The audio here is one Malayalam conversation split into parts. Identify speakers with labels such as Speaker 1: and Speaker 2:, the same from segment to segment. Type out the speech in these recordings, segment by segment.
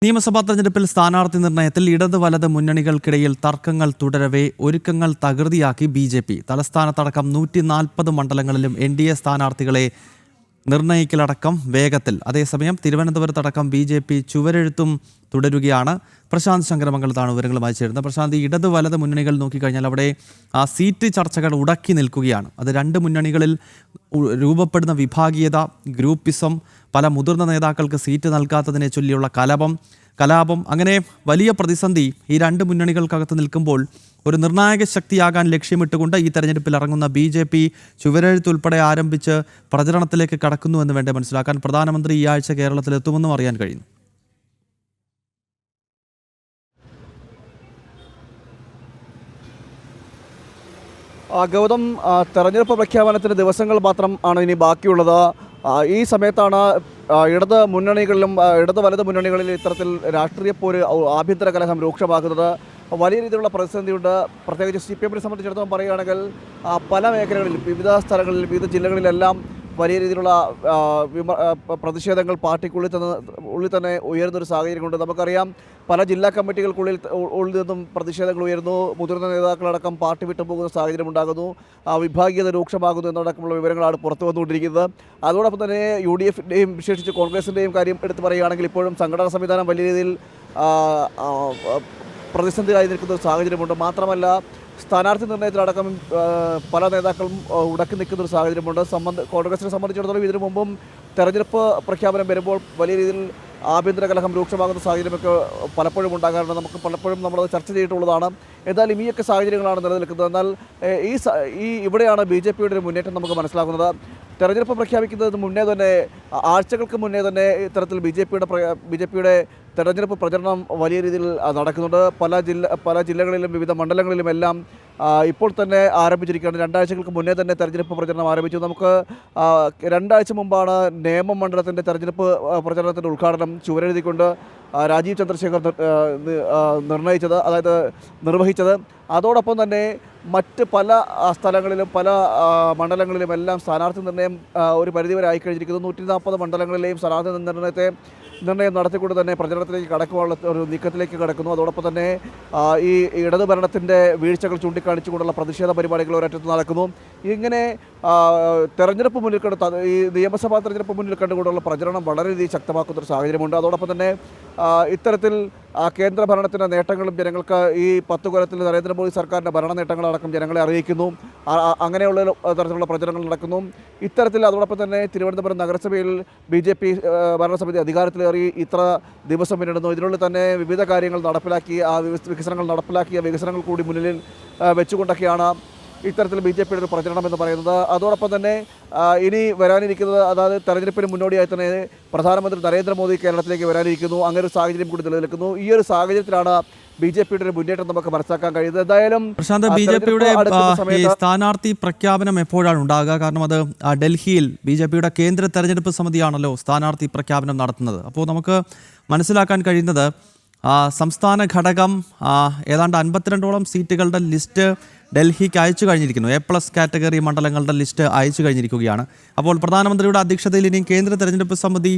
Speaker 1: നിയമസഭാ തെരഞ്ഞെടുപ്പിൽ സ്ഥാനാർത്ഥി നിർണയത്തിൽ ഇടത് വലത് മുന്നണികൾക്കിടയിൽ തർക്കങ്ങൾ തുടരവേ ഒരുക്കങ്ങൾ തകൃതിയാക്കി ബി.ജെ.പി. തലസ്ഥാനത്തടക്കം 140 മണ്ഡലങ്ങളിലും എൻ.ഡി.എ സ്ഥാനാർത്ഥികളെ നിർണയിക്കലടക്കം വേഗത്തിൽ. അതേസമയം തിരുവനന്തപുരത്തടക്കം ബി.ജെ.പി. ചുവരെഴുത്തും തുടരുകയാണ്. പ്രശാന്ത് ശങ്കരമംഗലത്താണ് വിവരങ്ങളുമായി ചേരുന്നത്. പ്രശാന്ത്, ഇടത് വലത് മുന്നണികൾ നോക്കിക്കഴിഞ്ഞാൽ അവിടെ ആ സീറ്റ് ചർച്ചകൾ ഉടക്കി നിൽക്കുകയാണ്. അത് രണ്ട് മുന്നണികളിൽ രൂപപ്പെടുന്ന വിഭാഗീയത, ഗ്രൂപ്പിസം, പല മുതിർന്ന നേതാക്കൾക്ക് സീറ്റ് നൽകാത്തതിനെ ചൊല്ലിയുള്ള കലാപം അങ്ങനെ വലിയ പ്രതിസന്ധി ഈ രണ്ട് മുന്നണികൾക്കകത്ത് നിൽക്കുമ്പോൾ ഒരു നിർണായക ശക്തിയാകാൻ ലക്ഷ്യമിട്ടുകൊണ്ട് ഈ തെരഞ്ഞെടുപ്പിൽ ഇറങ്ങുന്ന ബി.ജെ.പി. ചുവരെഴുത്തുൾപ്പെടെ ആരംഭിച്ച് പ്രചരണത്തിലേക്ക് കടക്കുന്നുവെന്ന് വേണ്ടേ മനസ്സിലാക്കാൻ. പ്രധാനമന്ത്രി ഈ ആഴ്ച കേരളത്തിലെത്തുമെന്നും അറിയാൻ കഴിയുന്നു.
Speaker 2: ഗൗതം, തെരഞ്ഞെടുപ്പ് പ്രഖ്യാപനത്തിന് ദിവസങ്ങൾ മാത്രം ആണ് ഇനി ബാക്കിയുള്ളത്. ഈ സമയത്താണ് ഇടത് മുന്നണികളിലും ഇടത് വലത് മുന്നണികളിൽ ഇത്തരത്തിൽ രാഷ്ട്രീയ പോര്, ആഭ്യന്തര കലഹം രൂക്ഷമാകുന്നത്. വലിയ രീതിയിലുള്ള പ്രതിസന്ധിയുണ്ട്. പ്രത്യേകിച്ച് CPM-നെ സംബന്ധിച്ചിടത്തോളം പറയുകയാണെങ്കിൽ പല മേഖലകളിൽ, വിവിധ സ്ഥലങ്ങളിൽ, വിവിധ ജില്ലകളിലെല്ലാം വലിയ രീതിയിലുള്ള പ്രതിഷേധങ്ങൾ പാർട്ടിക്കുള്ളിൽ തന്നെ ഉയരുന്നൊരു സാഹചര്യമുണ്ട്. നമുക്കറിയാം, പല ജില്ലാ കമ്മിറ്റികൾക്കുള്ളിൽ നിന്നും പ്രതിഷേധങ്ങൾ ഉയരുന്നു. മുതിർന്ന നേതാക്കളടക്കം പാർട്ടി വിട്ടുപോകുന്ന സാഹചര്യം ഉണ്ടാകുന്നു. വിഭാഗീയത രൂക്ഷമാകുന്നു എന്നടക്കമുള്ള വിവരങ്ങളാണ് പുറത്തു വന്നുകൊണ്ടിരിക്കുന്നത്. അതോടൊപ്പം തന്നെ UDF-ൻ്റെയും വിശേഷിച്ച് കോൺഗ്രസിൻ്റെയും കാര്യം എടുത്തു പറയുകയാണെങ്കിൽ ഇപ്പോഴും സംഘടനാ സംവിധാനം വലിയ രീതിയിൽ പ്രതിസന്ധിയായി നിൽക്കുന്ന ഒരു സാഹചര്യമുണ്ട്. മാത്രമല്ല, സ്ഥാനാർത്ഥി നിർണയത്തിലടക്കം പല നേതാക്കളും ഉടക്കി നിൽക്കുന്ന ഒരു സാഹചര്യമുണ്ട്. കോൺഗ്രസിനെ സംബന്ധിച്ചിടത്തോളം ഇതിനു മുമ്പും തെരഞ്ഞെടുപ്പ് പ്രഖ്യാപനം വരുമ്പോൾ വലിയ രീതിയിൽ ആഭ്യന്തര കലഹം രൂക്ഷമാകുന്ന സാഹചര്യമൊക്കെ പലപ്പോഴും ഉണ്ടാകാറുണ്ട്. നമുക്ക് പലപ്പോഴും നമ്മളത് ചർച്ച ചെയ്തിട്ടുള്ളതാണ്. എന്തായാലും ഈയൊക്കെ സാഹചര്യങ്ങളാണ് നിലനിൽക്കുന്നത്. എന്നാൽ ഇവിടെയാണ് BJP-യുടെ ഒരു മുന്നേറ്റം നമുക്ക് മനസ്സിലാകുന്നത്. തെരഞ്ഞെടുപ്പ് പ്രഖ്യാപിക്കുന്നതിന് മുന്നേ തന്നെ, ആഴ്ചകൾക്ക് മുന്നേ തന്നെ ഇത്തരത്തിൽ BJP-യുടെ തെരഞ്ഞെടുപ്പ് പ്രചരണം വലിയ രീതിയിൽ നടക്കുന്നുണ്ട്. പല ജില്ലകളിലും വിവിധ മണ്ഡലങ്ങളിലുമെല്ലാം ഇപ്പോൾ തന്നെ ആരംഭിച്ചിരിക്കുകയാണ്. 2 ആഴ്ചകൾക്ക് മുന്നേ തന്നെ തെരഞ്ഞെടുപ്പ് പ്രചരണം ആരംഭിച്ചു. നമുക്ക് 2 ആഴ്ച മുമ്പാണ് നേമം മണ്ഡലത്തിൻ്റെ തെരഞ്ഞെടുപ്പ് പ്രചരണത്തിൻ്റെ ഉദ്ഘാടനം ചുവരെഴുതിക്കൊണ്ട് രാജീവ് ചന്ദ്രശേഖർ നിർവഹിച്ചത്. അതോടൊപ്പം തന്നെ മറ്റ് പല സ്ഥലങ്ങളിലും പല മണ്ഡലങ്ങളിലുമെല്ലാം സ്ഥാനാർത്ഥി നിർണയം ഒരു പരിധിവരെ ആയിക്കഴിഞ്ഞിരിക്കുന്നു. 140 മണ്ഡലങ്ങളിലെയും സ്ഥാനാർത്ഥി നിർണയം നടത്തിക്കൊണ്ട് തന്നെ പ്രചരണത്തിലേക്ക് കടക്കുവാനുള്ള ഒരു നീക്കത്തിലേക്ക് കടക്കുന്നു. അതോടൊപ്പം തന്നെ ഈ ഇടതു ഭരണത്തിൻ്റെ വീഴ്ചകൾ ചൂണ്ടിക്കാണിച്ചുകൊണ്ടുള്ള പ്രതിഷേധ പരിപാടികൾ ഒരറ്റത്ത് നടക്കുന്നു. ഇങ്ങനെ തെരഞ്ഞെടുപ്പ് മുന്നിൽ ഈ നിയമസഭാ തെരഞ്ഞെടുപ്പ് മുന്നിൽ കണ്ടുകൊണ്ടുള്ള പ്രചരണം വളരെ രീതിയിൽ ശക്തമാക്കുന്നൊരു സാഹചര്യമുണ്ട്. അതോടൊപ്പം തന്നെ ഇത്തരത്തിൽ കേന്ദ്ര ഭരണത്തിൻ്റെ നേട്ടങ്ങളും ജനങ്ങൾക്ക് ഈ 10 കൊല്ലത്തിൽ നരേന്ദ്രമോദി സർക്കാരിൻ്റെ ഭരണ നേട്ടങ്ങളടക്കം ജനങ്ങളെ അറിയിക്കുന്നു. അങ്ങനെയുള്ള തരത്തിലുള്ള പ്രചരണങ്ങൾ നടക്കുന്നു. ഇത്തരത്തിൽ അതോടൊപ്പം തന്നെ തിരുവനന്തപുരം നഗരസഭയിൽ BJP ഭരണസമിതി അധികാരത്തിലേറി ഇത്ര ദിവസം പിന്നിടുന്നു. ഇതിനുള്ളിൽ തന്നെ വിവിധ കാര്യങ്ങൾ നടപ്പിലാക്കി, വികസനങ്ങൾ കൂടി മുന്നിൽ വെച്ചുകൊണ്ടൊക്കെയാണ് ഇത്തരത്തിൽ BJP-യുടെ ഒരു പ്രചരണം എന്ന് പറയുന്നത്. അതോടൊപ്പം തന്നെ ഇനി വരാനിരിക്കുന്നത്, അതായത് തെരഞ്ഞെടുപ്പിന് മുന്നോടിയായി തന്നെ പ്രധാനമന്ത്രി നരേന്ദ്രമോദി കേരളത്തിലേക്ക് വരാനിരിക്കുന്നു. അങ്ങനെ ഒരു സാഹചര്യം കൂടി നിലനിൽക്കുന്നു. ഈ ഒരു സാഹചര്യത്തിലാണ് BJP-യുടെ ഒരു മുന്നേറ്റം നമുക്ക് മനസ്സിലാക്കാൻ കഴിയുന്നത്. എന്തായാലും
Speaker 1: പ്രശാന്ത്, BJP-യുടെ സ്ഥാനാർത്ഥി പ്രഖ്യാപനം എപ്പോഴാണ് ഉണ്ടാകുക? കാരണം അത് ഡൽഹിയിൽ BJP-യുടെ കേന്ദ്ര തെരഞ്ഞെടുപ്പ് സമിതിയാണല്ലോ സ്ഥാനാർത്ഥി പ്രഖ്യാപനം നടത്തുന്നത്. അപ്പോൾ നമുക്ക് മനസ്സിലാക്കാൻ കഴിയുന്നത് സംസ്ഥാന ഘടകം ഏതാണ്ട് 52ഓളം സീറ്റുകളുടെ ലിസ്റ്റ് ഡൽഹിക്ക് അയച്ചു കഴിഞ്ഞിരിക്കുന്നു. A+ കാറ്റഗറി മണ്ഡലങ്ങളുടെ ലിസ്റ്റ് അയച്ചു കഴിഞ്ഞിരിക്കുകയാണ്. അപ്പോൾ പ്രധാനമന്ത്രിയുടെ അധ്യക്ഷതയിൽ ഇനിയും കേന്ദ്ര തെരഞ്ഞെടുപ്പ് സമിതി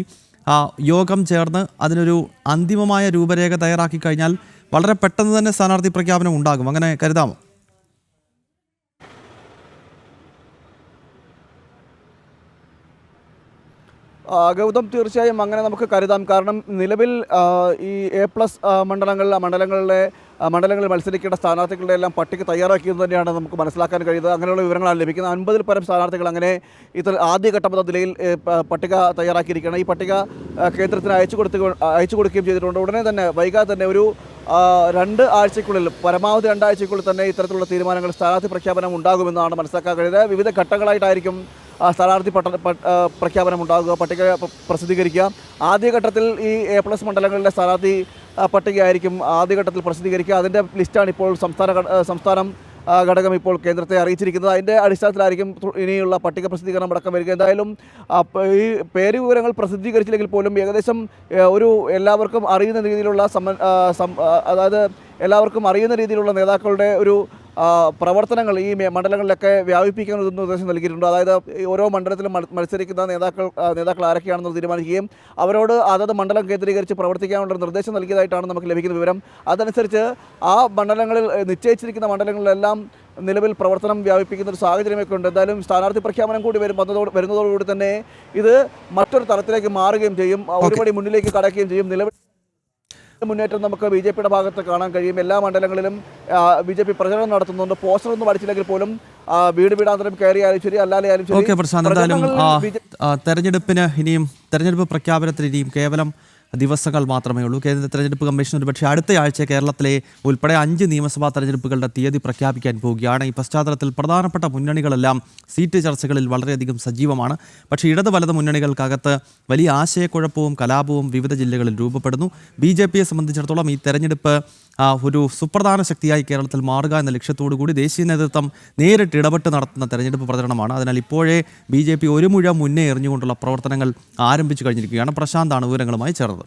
Speaker 1: യോഗം ചേർന്ന് അതിനൊരു അന്തിമമായ രൂപരേഖ തയ്യാറാക്കി കഴിഞ്ഞാൽ വളരെ പെട്ടെന്ന് തന്നെ സ്ഥാനാർത്ഥി പ്രഖ്യാപനം ഉണ്ടാകും. അങ്ങനെ കരുതാമോ?
Speaker 2: ഗൗതം, തീർച്ചയായും അങ്ങനെ നമുക്ക് കരുതാം. കാരണം നിലവിൽ ഈ A+ മണ്ഡലങ്ങളിൽ മത്സരിക്കേണ്ട സ്ഥാനാർത്ഥികളുടെ എല്ലാം പട്ടിക തയ്യാറാക്കിയെന്ന് തന്നെയാണ് നമുക്ക് മനസ്സിലാക്കാൻ കഴിയുന്നത്. അങ്ങനെയുള്ള വിവരങ്ങളാണ് ലഭിക്കുന്നത്. 50-ൽ പരം സ്ഥാനാർത്ഥികൾ അങ്ങനെ ആദ്യഘട്ടം എന്ന നിലയിൽ പട്ടിക തയ്യാറാക്കിയിരിക്കുകയാണ്. ഈ പട്ടിക കേന്ദ്രത്തിന് അയച്ചു കൊടുക്കുകയും ചെയ്തിട്ടുണ്ട്. ഉടനെ തന്നെ, വൈകാതെ തന്നെ, ഒരു 2 ആഴ്ചയ്ക്കുള്ളിൽ, പരമാവധി 2 ആഴ്ചയ്ക്കുള്ളിൽ തന്നെ ഇത്തരത്തിലുള്ള തീരുമാനങ്ങൾ, സ്ഥാനാർത്ഥി പ്രഖ്യാപനം ഉണ്ടാകുമെന്നാണ് മനസ്സിലാക്കാൻ കഴിയുന്നത്. വിവിധ ഘട്ടങ്ങളായിട്ടായിരിക്കും സ്ഥാനാർത്ഥി പ്രഖ്യാപനം ഉണ്ടാകുക, പട്ടിക പ്രസിദ്ധീകരിക്കുക. ആദ്യഘട്ടത്തിൽ ഈ A+ മണ്ഡലങ്ങളിലെ സ്ഥാനാർത്ഥി പട്ടികയായിരിക്കും ആദ്യഘട്ടത്തിൽ പ്രസിദ്ധീകരിക്കുക. അതിൻ്റെ ലിസ്റ്റാണ് ഇപ്പോൾ സംസ്ഥാനം ഘടകം ഇപ്പോൾ കേന്ദ്രത്തെ അറിയിച്ചിരിക്കുന്നത്. അതിൻ്റെ അടിസ്ഥാനത്തിലായിരിക്കും ഇനിയുള്ള പട്ടിക പ്രസിദ്ധീകരണം അടക്കം വരിക. എന്തായാലും ഈ പേര് വിവരങ്ങൾ പ്രസിദ്ധീകരിച്ചില്ലെങ്കിൽ പോലും ഏകദേശം ഒരു എല്ലാവർക്കും അറിയുന്ന രീതിയിലുള്ള നേതാക്കളുടെ ഒരു പ്രവർത്തനങ്ങൾ ഈ മണ്ഡലങ്ങളിലൊക്കെ വ്യാപിപ്പിക്കാൻ ഒരു നിർദ്ദേശം നൽകിയിട്ടുണ്ട്. അതായത് ഈ ഓരോ മണ്ഡലത്തിലും മത്സരിക്കുന്ന നേതാക്കൾ ആരൊക്കെയാണെന്ന് തീരുമാനിക്കുകയും അവരോട് അതത് മണ്ഡലം കേന്ദ്രീകരിച്ച് പ്രവർത്തിക്കാനുള്ള നിർദ്ദേശം നൽകിയതായിട്ടാണ് നമുക്ക് ലഭിക്കുന്ന വിവരം. അതനുസരിച്ച് ആ മണ്ഡലങ്ങളിൽ നിശ്ചയിച്ചിരിക്കുന്ന മണ്ഡലങ്ങളിലെല്ലാം നിലവിൽ പ്രവർത്തനം വ്യാപിപ്പിക്കുന്ന ഒരു സാഹചര്യമൊക്കെ ഉണ്ട്. എന്തായാലും സ്ഥാനാർത്ഥി പ്രഖ്യാപനം കൂടി വരുന്നതോടുകൂടി തന്നെ ഇത് മറ്റൊരു തലത്തിലേക്ക് മാറുകയും ചെയ്യും, ഒരുപടി മുന്നിലേക്ക് കടക്കുകയും ചെയ്യും. നിലവിൽ മുന്നേറ്റം നമുക്ക് BJP-യുടെ ഭാഗത്ത് കാണാൻ കഴിയും. എല്ലാ മണ്ഡലങ്ങളിലും BJP പ്രചരണം നടത്തുന്നുണ്ട്. പോസ്റ്ററൊന്നും അടിച്ചില്ലെങ്കിൽ പോലും വീട് വീടാന്തരം കയറിയാലും ശരി, അല്ലാതെയാലും ശരി.
Speaker 1: ഓക്കെ പ്രശാന്ത്, എന്തായാലും തെരഞ്ഞെടുപ്പ് പ്രഖ്യാപനത്തിന് ഇനിയും കേവലം ദിവസങ്ങൾ മാത്രമേ ഉള്ളൂ. കേന്ദ്ര തെരഞ്ഞെടുപ്പ് കമ്മീഷൻ ഒരുപക്ഷെ അടുത്തയാഴ്ച കേരളത്തിലെ ഉൾപ്പെടെ 5 നിയമസഭാ തെരഞ്ഞെടുപ്പുകളുടെ തീയതി പ്രഖ്യാപിക്കാൻ പോവുകയാണ്. ഈ പശ്ചാത്തലത്തിൽ പ്രധാനപ്പെട്ട മുന്നണികളെല്ലാം സീറ്റ് ചർച്ചകളിൽ വളരെയധികം സജീവമാണ്. പക്ഷേ ഇടത് വലത് മുന്നണികൾക്കകത്ത് വലിയ ആശയക്കുഴപ്പവും കലാപവും വിവിധ ജില്ലകളിൽ രൂപപ്പെടുന്നു. BJP-യെ സംബന്ധിച്ചിടത്തോളം ഈ തെരഞ്ഞെടുപ്പ് ഒരു സുപ്രധാന ശക്തിയായി കേരളത്തിൽ മാറുക എന്ന ലക്ഷ്യത്തോടു കൂടി ദേശീയ നേതൃത്വം നേരിട്ട് ഇടപെട്ട് നടത്തുന്ന തെരഞ്ഞെടുപ്പ് പ്രചരണമാണ്. അതിനാൽ ഇപ്പോഴേ BJP ഒരു മുഴ മുന്നേ എറിഞ്ഞുകൊണ്ടുള്ള പ്രവർത്തനങ്ങൾ ആരംഭിച്ചു കഴിഞ്ഞിരിക്കുകയാണ്. പ്രശാന്താണ് വിവരങ്ങളുമായി ചേർന്നത്.